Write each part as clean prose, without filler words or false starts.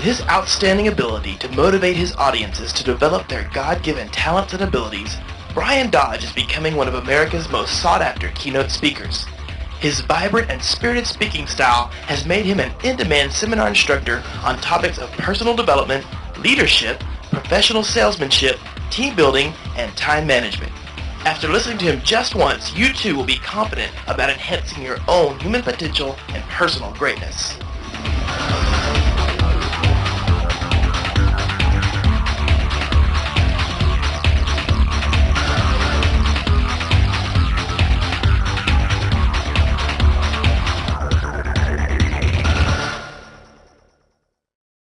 his outstanding ability to motivate his audiences to develop their God-given talents and abilities, Brian Dodge is becoming one of America's most sought-after keynote speakers. His vibrant and spirited speaking style has made him an in-demand seminar instructor on topics of personal development, leadership, professional salesmanship, team building, and time management. After listening to him just once, you too will be confident about enhancing your own human potential and personal greatness.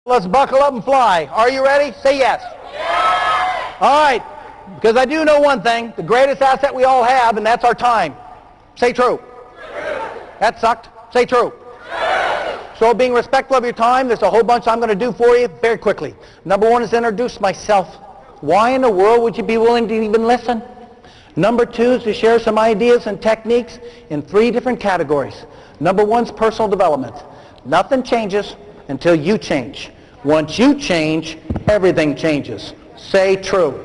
Let's buckle up and fly. Are you ready? Say yes. Yes. All right. Because I do know one thing, the greatest asset we all have, and that's our time. Say true. True. That sucked. Say true. True. So being respectful of your time, there's a whole bunch I'm going to do for you very quickly. Number one is introduce myself. Why in the world would you be willing to even listen? Number two is to share some ideas and techniques in 3 different categories. Number one is personal development. Nothing changes until you change. Once you change, everything changes. Say true.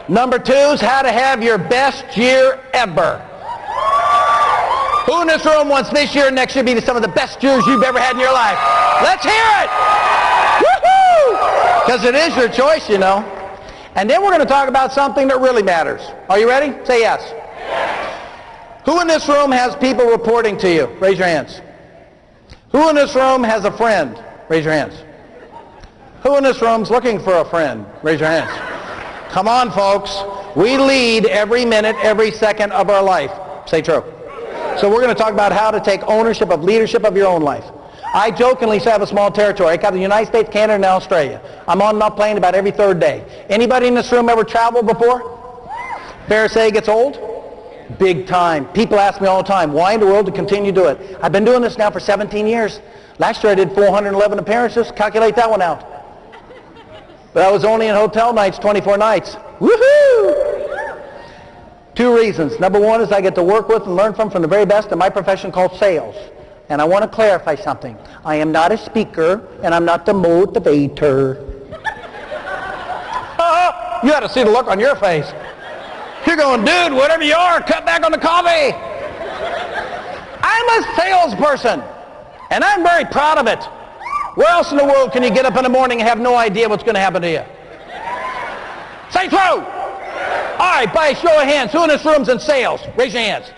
Number 2 is how to have your best year ever. Who in this room wants this year and next year to be some of the best years you've ever had in your life? Let's hear it! Woohoo! Because it is your choice, you know. And then we're going to talk about something that really matters. Are you ready? Say yes. Yes. Who in this room has people reporting to you? Raise your hands. Who in this room has a friend? Raise your hands. Who in this room is looking for a friend? Raise your hands. Come on, folks. We lead every minute, every second of our life. Say true. So we're going to talk about how to take ownership of leadership of your own life. I jokingly say I have a small territory. I cover the United States, Canada, and Australia. I'm on and off plane about every 3rd day. Anybody in this room ever traveled before? Fair to say it gets old? Big time. People ask me all the time, why in the world to continue to do it? I've been doing this now for 17 years. Last year I did 411 appearances. Calculate that one out. But I was only in hotel nights 24 nights. Woohoo! 2 reasons. Number one is I get to work with and learn from the very best in my profession called sales. And I want to clarify something. I am not a speaker and I'm not the motivator. You ought to see the look on your face. You're going, dude, whatever you are, cut back on the coffee. I'm a salesperson, and I'm very proud of it. Where else in the world can you get up in the morning and have no idea what's going to happen to you? Say true. All right, by a show of hands, who in this room's in sales? Raise your hands.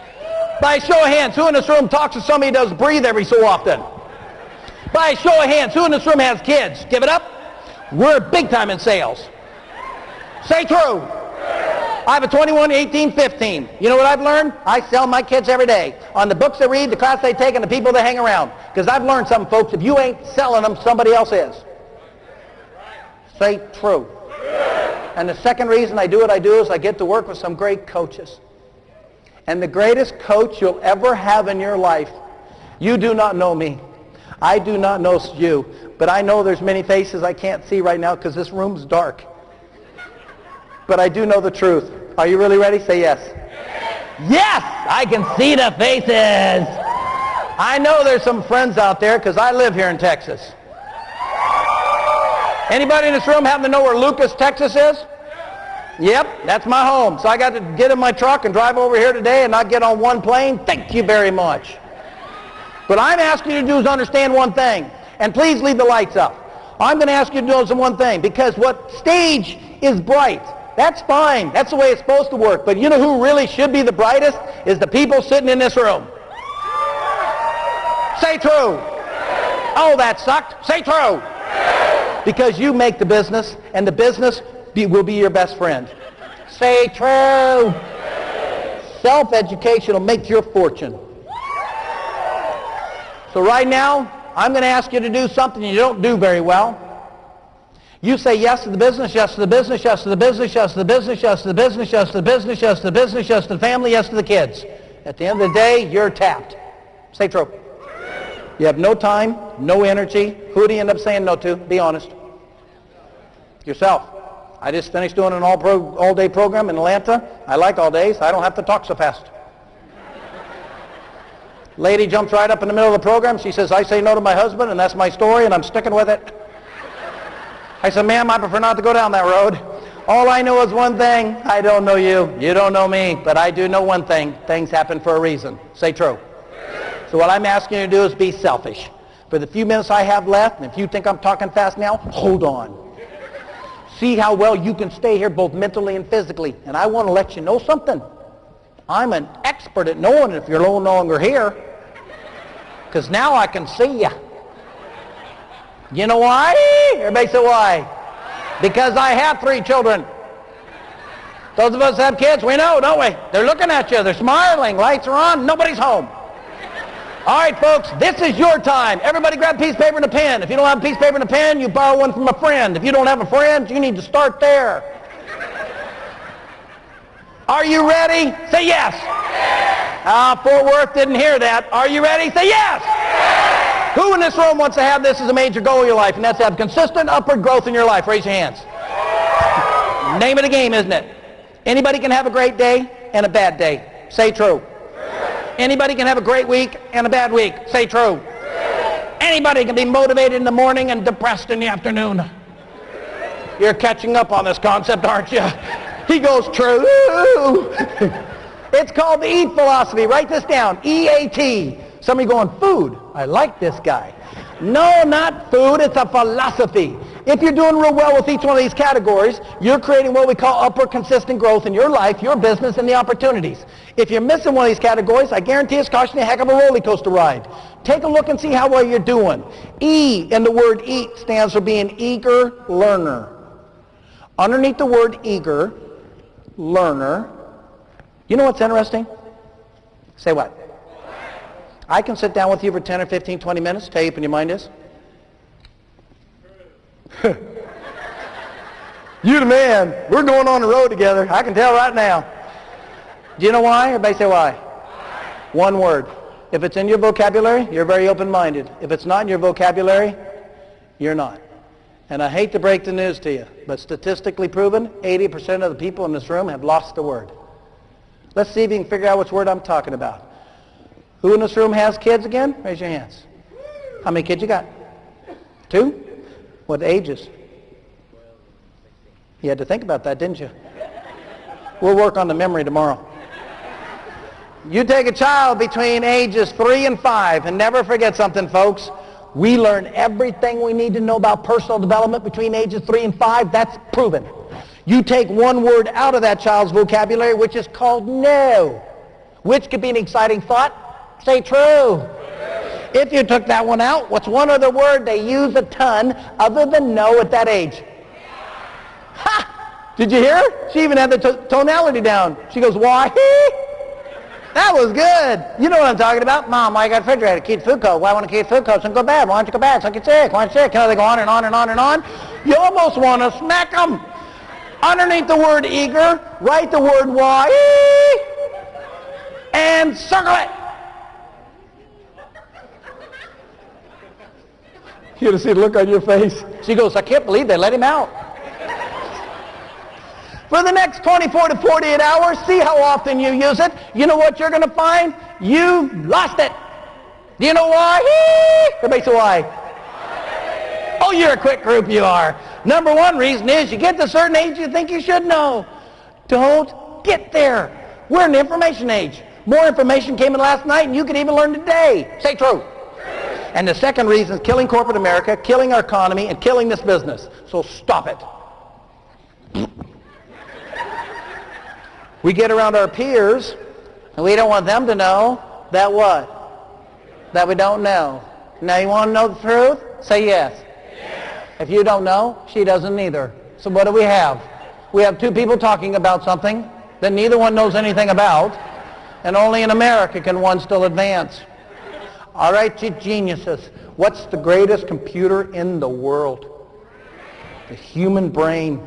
By a show of hands, who in this room talks to somebody who does breathe every so often? By a show of hands, who in this room has kids? Give it up. We're big time in sales. Say true. I have a 21, 18, 15. You know what I've learned? I sell my kids every day. On the books they read, the class they take, and the people they hang around. Because I've learned something, folks. If you ain't selling them, somebody else is. Say true. And the second reason I do what I do is I get to work with some great coaches. And the greatest coach you'll ever have in your life, you do not know me. I do not know you. But I know there's many faces I can't see right now because this room's dark. But I do know the truth. Are you really ready? Say yes. Yes! I can see the faces. I know there's some friends out there because I live here in Texas. Anybody in this room happen to know where Lucas, Texas is? Yep, that's my home. So I got to get in my truck and drive over here today and not get on one plane. Thank you very much. But I'm asking you to do is understand one thing. And please leave the lights up. I'm going to ask you to do one thing, because what stage is bright, that's fine. That's the way it's supposed to work. But you know who really should be the brightest? Is the people sitting in this room. Say true. Oh, that sucked. Say true. Because you make the business, and the business will be your best friend. Say true. Self-education will make your fortune. So right now, I'm going to ask you to do something you don't do very well. You say yes to the business, yes to the business, yes to the business, yes to the business, yes to the business, yes to the business, yes to the business, yes to the family, yes to the kids. At the end of the day, you're tapped. Say true. You have no time, no energy. Who do you end up saying no to? Be honest. Yourself. I just finished doing an all-day program in Atlanta. I like all days. I don't have to talk so fast. Lady jumps right up in the middle of the program. She says, I say no to my husband, and that's my story, and I'm sticking with it. I said, ma'am, I prefer not to go down that road. All I know is one thing. I don't know you. You don't know me. But I do know one thing. Things happen for a reason. Say true. So what I'm asking you to do is be selfish. For the few minutes I have left, and if you think I'm talking fast now, hold on. See how well you can stay here both mentally and physically. And I want to let you know something. I'm an expert at knowing if you're no longer here. Because now I can see you. You know why? Everybody say why? Because I have 3 children. Those of us that have kids, we know, don't we? They're looking at you. They're smiling. Lights are on. Nobody's home. All right, folks, this is your time. Everybody grab a piece of paper and a pen. If you don't have a piece of paper and a pen, you borrow one from a friend. If you don't have a friend, you need to start there. Are you ready? Say yes. Fort Worth didn't hear that. Are you ready? Say yes. Who in this room wants to have this as a major goal of your life, and that's to have consistent upward growth in your life? Raise your hands. Name of the game, isn't it? Anybody can have a great day and a bad day. Say true. Anybody can have a great week and a bad week. Say true. Anybody can be motivated in the morning and depressed in the afternoon. You're catching up on this concept, aren't you? He goes, true. It's called the EAT philosophy. Write this down. EAT. Somebody going, food. I like this guy. No, not food. It's a philosophy. If you're doing real well with each one of these categories, you're creating what we call upward consistent growth in your life, your business, and the opportunities. If you're missing one of these categories, I guarantee it's costing you a heck of a roller coaster ride. Take a look and see how well you're doing. E in the word eat stands for being eager learner. Underneath the word eager learner, you know what's interesting? Say what? I can sit down with you for 10 or 15, 20 minutes, tell you what your mind is. You the man. We're going on the road together. I can tell right now. Do you know why? Everybody say why. One word. If it's in your vocabulary, you're very open-minded. If it's not in your vocabulary, you're not. And I hate to break the news to you, but statistically proven, 80% of the people in this room have lost the word. Let's see if you can figure out which word I'm talking about. Who in this room has kids again? Raise your hands. How many kids you got? 2? What ages? You had to think about that, didn't you? We'll work on the memory tomorrow. You take a child between ages 3 and 5, and never forget something, folks. We learn everything we need to know about personal development between ages 3 and 5. That's proven. You take one word out of that child's vocabulary, which is called no, which could be an exciting thought. Say true. If you took that one out, what's one other word they use a ton other than no at that age? Ha! Did you hear her? She even had the tonality down. She goes, why? That was good. You know what I'm talking about. Mom, why you got a refrigerator? Keep food cold. Why I want to keep food cold? Don't go bad. Why don't you go bad? Don't get sick. Why aren't you sick? You know, they go on and on and on and on. You almost want to smack them. Underneath the word eager, write the word why and circle it. You ought to see the look on your face. She goes, I can't believe they let him out. For the next 24 to 48 hours, see how often you use it. You know what you're going to find? You lost it. Do you know why? Everybody say why? Oh, you're a quick group, you are. Number one reason is you get to a certain age you think you should know. Don't get there. We're in the information age. More information came in last night and you can even learn today. Say true. And the second reason is killing corporate America, killing our economy, and killing this business. So stop it. We get around our peers, and we don't want them to know that what? That we don't know. Now you want to know the truth? Say yes. Yes. If you don't know, she doesn't either. So what do we have? We have 2 people talking about something that neither one knows anything about, and only in America can one still advance. All right, you geniuses. What's the greatest computer in the world? The human brain.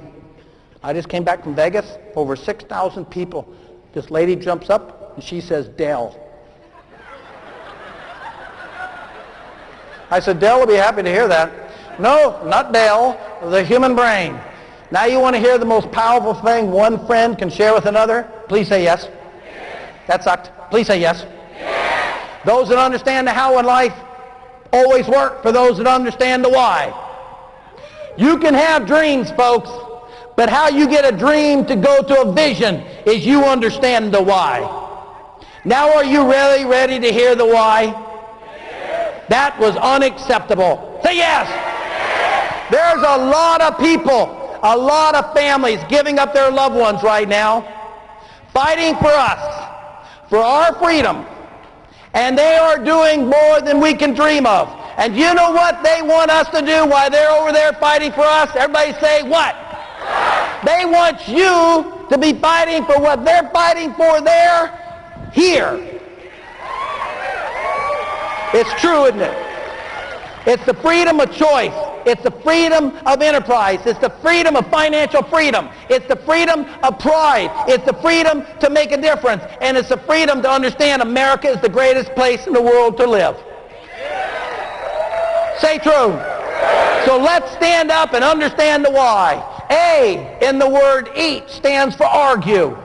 I just came back from Vegas, over 6,000 people. This lady jumps up and she says, Dell. I said, Dell will be happy to hear that. No, not Dell, the human brain. Now you want to hear the most powerful thing one friend can share with another? Please say yes. That sucked. Please say yes. Those that understand the how in life always work for those that understand the why. You can have dreams, folks, but how you get a dream to go to a vision is you understand the why. Now are you really ready to hear the why? That was unacceptable. Say yes. There's a lot of people, a lot of families giving up their loved ones right now, fighting for us, for our freedom. And they are doing more than we can dream of. And you know what they want us to do while they're over there fighting for us? Everybody say what? They want you to be fighting for what they're fighting for there, here. It's true, isn't it? It's the freedom of choice. It's the freedom of enterprise. It's the freedom of financial freedom. It's the freedom of pride. It's the freedom to make a difference. And it's the freedom to understand America is the greatest place in the world to live. Say true. So let's stand up and understand the why. A in the word eat stands for argue.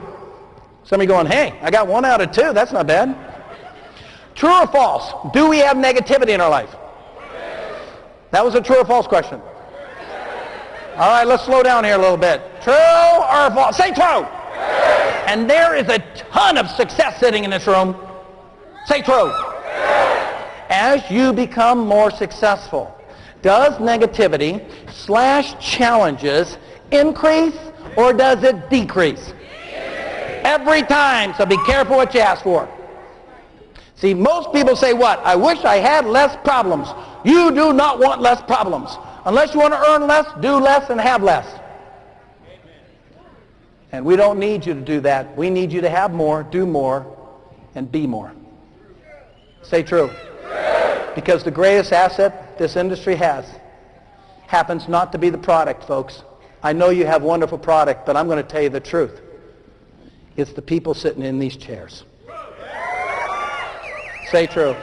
Some of you going, hey, I got 1 out of 2. That's not bad. True or false? Do we have negativity in our life? That was a true or false question. All right, let's slow down here a little bit. True or false? Say true. And there is a ton of success sitting in this room. Say true. As you become more successful, does negativity / challenges increase or does it decrease? Every time, so be careful what you ask for. See, most people say what? I wish I had less problems. You do not want less problems. Unless you want to earn less, do less, and have less. And we don't need you to do that. We need you to have more, do more, and be more. Say true. Because the greatest asset this industry has happens not to be the product, folks. I know you have wonderful product, but I'm going to tell you the truth. It's the people sitting in these chairs. Say true.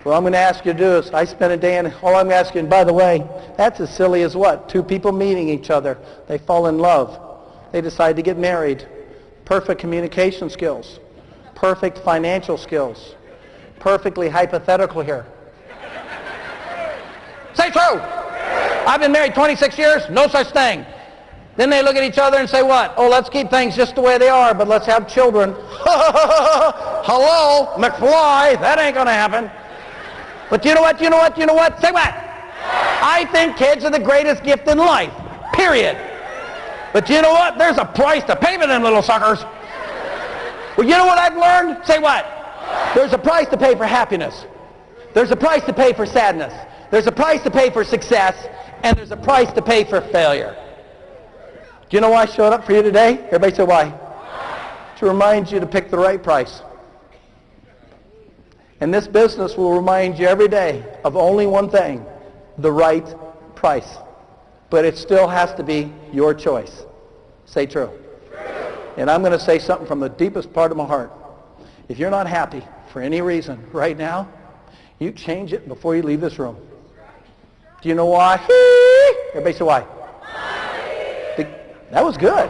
What I'm going to ask you to do is, I spent a day and all I'm asking, and by the way, that's as silly as what? 2 people meeting each other. They fall in love. They decide to get married. Perfect communication skills. Perfect financial skills. Perfectly hypothetical here. Say true. I've been married 26 years, no such thing. Then they look at each other and say what? Oh, let's keep things just the way they are, but let's have children. Hello, McFly, that ain't going to happen. But you know what? Say what? I think kids are the greatest gift in life, period. But you know what? There's a price to pay for them little suckers. Well, you know what I've learned? Say what? There's a price to pay for happiness. There's a price to pay for sadness. There's a price to pay for success. And there's a price to pay for failure. Do you know why I showed up for you today? Everybody say why? To remind you to pick the right price. And this business will remind you every day of only one thing, the right price. But it still has to be your choice. Say true. And I'm going to say something from the deepest part of my heart. If you're not happy for any reason right now, you change it before you leave this room. Do you know why? Everybody say why? That was good.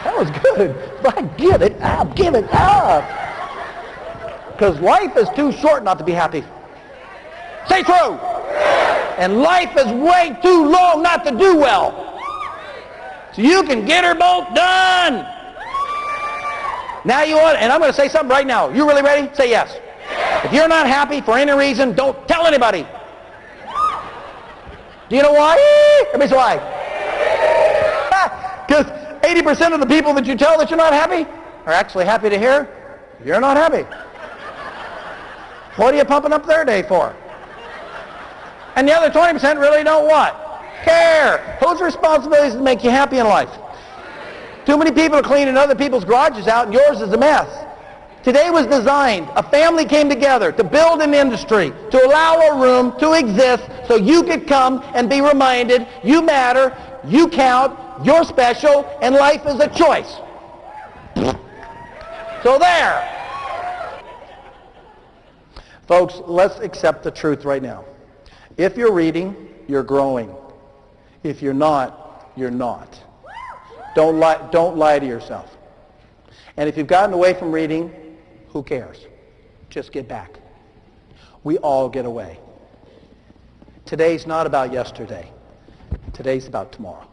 That was good. If I give it, I'll give it up. Because life is too short not to be happy. Say true. And life is way too long not to do well. So you can get her both done. Now you want, and I'm going to say something right now. You really ready? Say yes. If you're not happy for any reason, don't tell anybody. Do you know why? Everybody say why? Because 80% of the people that you tell that you're not happy are actually happy to hear you're not happy. What are you pumping up their day for? And the other 20% really don't what? Care. Whose responsibility is to make you happy in life? Too many people are cleaning other people's garages out and yours is a mess. Today was designed, a family came together to build an industry, to allow a room to exist so you could come and be reminded you matter, you count, you're special, and life is a choice. So there. Folks, let's accept the truth right now. If you're reading, you're growing. If you're not, you're not. Don't lie to yourself. And if you've gotten away from reading, who cares? Just get back. We all get away. Today's not about yesterday. Today's about tomorrow.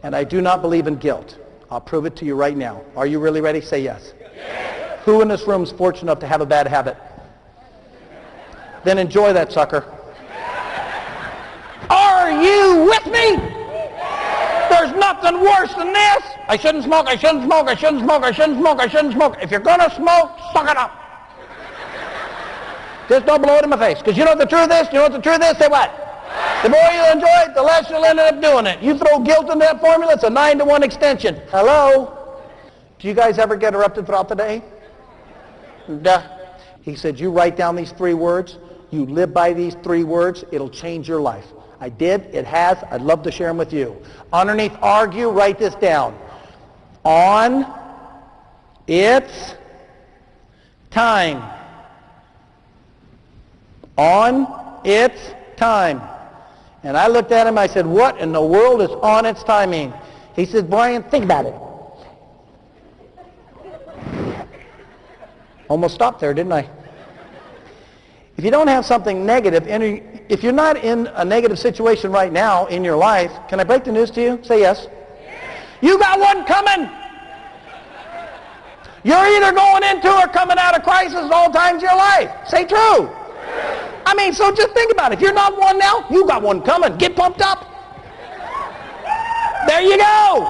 And I do not believe in guilt. I'll prove it to you right now. Are you really ready? Say yes. Yes. Who in this room is fortunate enough to have a bad habit? Then enjoy that sucker. Are you with me? There's nothing worse than this. I shouldn't smoke, I shouldn't smoke, I shouldn't smoke, I shouldn't smoke, I shouldn't smoke. If you're going to smoke, suck it up. Just don't blow it in my face. Because you know what the truth is? You know what the truth is? Say what? The more you enjoy it, the less you'll end up doing it. You throw guilt into that formula, it's a 9-to-1 extension. Hello? Do you guys ever get erupted throughout the day? Duh. He said, you write down these 3 words. You live by these 3 words. It'll change your life. I did. It has. I'd love to share them with you. Underneath argue, write this down. On its time. On its time. And I looked at him, I said, what in the world is on its timing? He said, Brian, think about it. Almost stopped there, didn't I? If you don't have something negative, if you're not in a negative situation right now in your life, can I break the news to you? Say yes. You got one coming. You're either going into or coming out of crisis at all times of your life. Say true. I mean, so just think about it. If you're not one now, you got one coming. Get pumped up. There you go.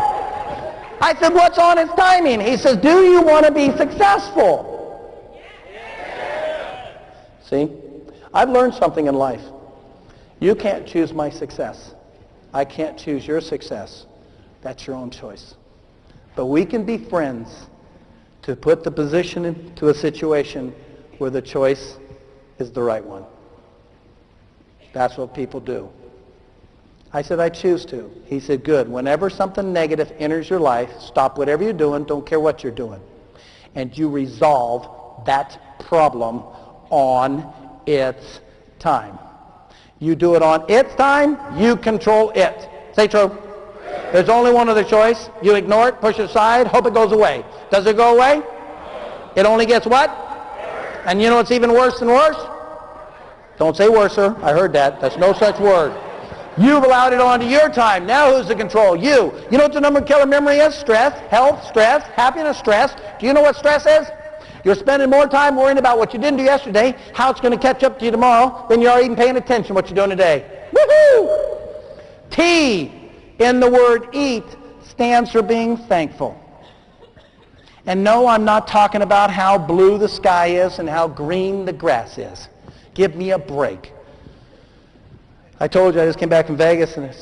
I said, what's on its timing? He says, do you want to be successful? See, I've learned something in life. You can't choose my success. I can't choose your success. That's your own choice. But we can be friends to put the position into a situation where the choice is the right one. That's what people do. I said, I choose to. He said, good. Whenever something negative enters your life, stop whatever you're doing, don't care what you're doing. And you resolve that problem on its time. You do it on its time, you control it. Say true. There's only one other choice. You ignore it, push it aside, hope it goes away. Does it go away? It only gets what? And you know what's even worse than worse? Don't say worser. I heard that. That's no such word. You've allowed it onto your time. Now who's in control? You. You know what the number killer memory is? Stress, health, stress, happiness, stress. Do you know what stress is? You're spending more time worrying about what you didn't do yesterday, how it's going to catch up to you tomorrow, than you are even paying attention to what you're doing today. Woohoo! T in the word eat stands for being thankful. And no, I'm not talking about how blue the sky is and how green the grass is. Give me a break. I told you I just came back from Vegas, and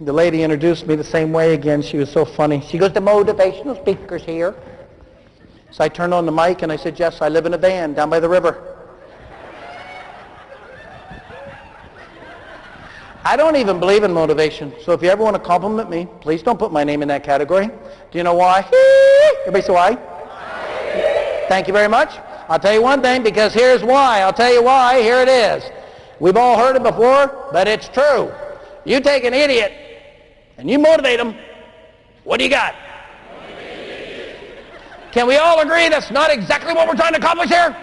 the lady introduced me the same way again. She was so funny. She goes, the motivational speaker's here. So I turned on the mic and I said, yes, I live in a van down by the river. I don't even believe in motivation. So if you ever want to compliment me, please don't put my name in that category. Do you know why? Everybody say why? Thank you very much. I'll tell you one thing, because here's why. I'll tell you why. Here it is. We've all heard it before, but it's true. You take an idiot and you motivate him, what do you got? Can we all agree that's not exactly what we're trying to accomplish here?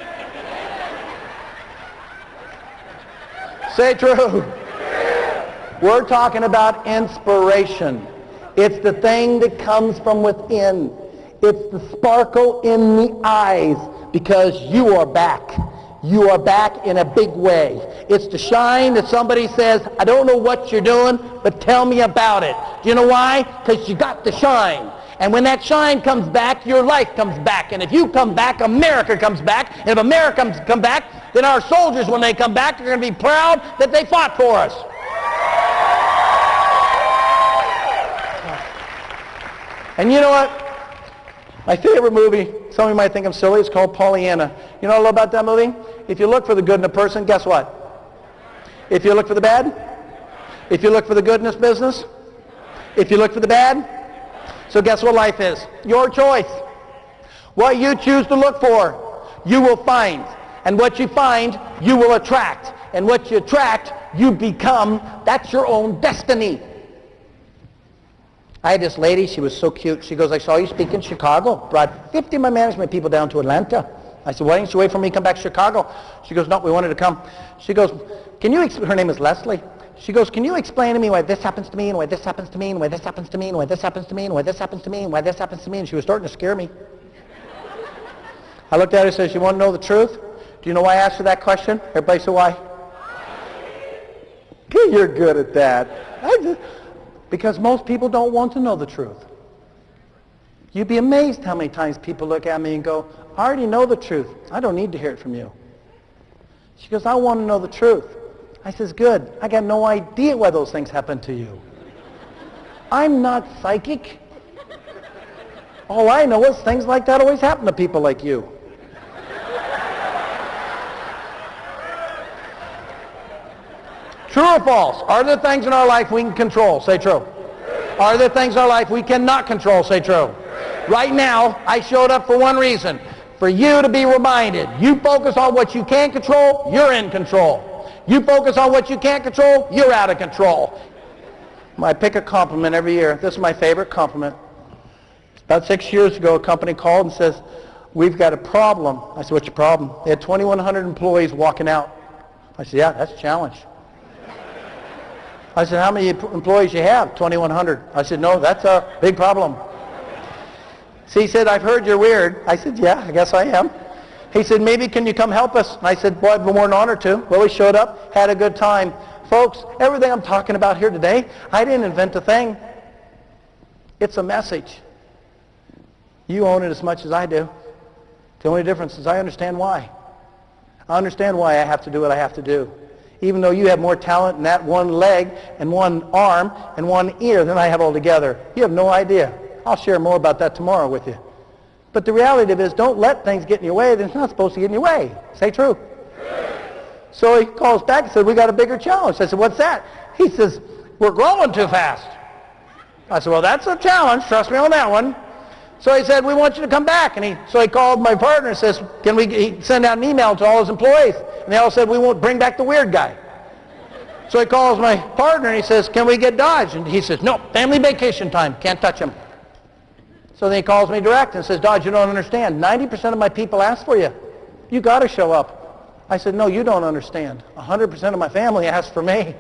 Say true. We're talking about inspiration. It's the thing that comes from within. It's the sparkle in the eyes, because you are back. You are back in a big way. It's the shine that somebody says, I don't know what you're doing, but tell me about it. Do you know why? Because you got the shine. And when that shine comes back, your life comes back. And if you come back, America comes back. And if America comes back, then our soldiers, when they come back, are going to be proud that they fought for us. And you know what? My favorite movie, some of you might think I'm silly, it's called Pollyanna. You know what I love about that movie? If you look for the good in a person, guess what? If you look for the bad, if you look for the good in this business, if you look for the bad, so guess what life is? Your choice. What you choose to look for, you will find. And what you find, you will attract. And what you attract, you become. That's your own destiny. I had this lady, she was so cute. She goes, I saw you speak in Chicago. Brought 50 of my management people down to Atlanta. I said, why didn't you wait for me to come back to Chicago? She goes, no, we wanted to come. She goes, her name is Leslie. She goes, can you explain to me why this happens to me and why this happens to me and why this happens to me and why this happens to me and why this happens to me and why this happens to me? And she was starting to scare me. I looked at her and said, you want to know the truth? Do you know why I asked her that question? Everybody say why? You're good at that. Because most people don't want to know the truth. You'd be amazed how many times people look at me and go, I already know the truth. I don't need to hear it from you. She goes, I want to know the truth. I says, good. I got no idea why those things happen to you. I'm not psychic. All I know is things like that always happen to people like you. True or false? Are there things in our life we can control? Say true. Are there things in our life we cannot control? Say true. Right now, I showed up for one reason. For you to be reminded. You focus on what you can control, you're in control. You focus on what you can't control, you're out of control. I pick a compliment every year. This is my favorite compliment. About 6 years ago, a company called and says, we've got a problem. I said, what's your problem? They had 2,100 employees walking out. I said, yeah, that's a challenge. I said, how many employees you have? 2,100. I said, no, that's a big problem. So he said, I've heard you're weird. I said, yeah, I guess I am. He said, maybe can you come help us? And I said, well, I'd be more than honored to. Well, we showed up, had a good time. Folks, everything I'm talking about here today, I didn't invent a thing. It's a message. You own it as much as I do. The only difference is I understand why. I understand why I have to do what I have to do. Even though you have more talent in that one leg and one arm and one ear than I have altogether. You have no idea. I'll share more about that tomorrow with you. But the reality of it is, don't let things get in your way. They're not supposed to get in your way. Say true. So he calls back and said, we got a bigger challenge. I said, what's that? He says, we're growing too fast. I said, well, that's a challenge. Trust me on that one. So he said, we want you to come back. And so he called my partner and says, can we send out an email to all his employees? And they all said, we won't bring back the weird guy. So he calls my partner and he says, can we get Dodge? And he says, no, family vacation time. Can't touch him. So then he calls me direct and says, Dodge, you don't understand. 90% of my people ask for you. You got to show up. I said, no, you don't understand. 100% of my family asked for me.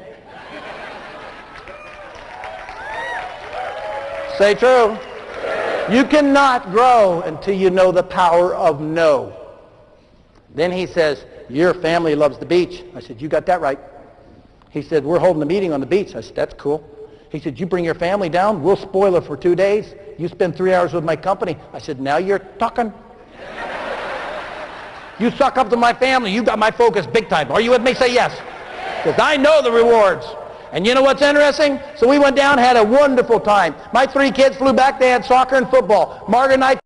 Say true. You cannot grow until you know the power of no. Then he says, your family loves the beach. I said, you got that right. He said, we're holding a meeting on the beach. I said, that's cool. He said, you bring your family down, we'll spoil it for 2 days. You spend 3 hours with my company. I said, now you're talking. You suck up to my family. You got my focus big time. Are you with me? Say yes. Because I know the rewards. And you know what's interesting? So we went down, had a wonderful time. My 3 kids flew back. They had soccer and football. Margaret and I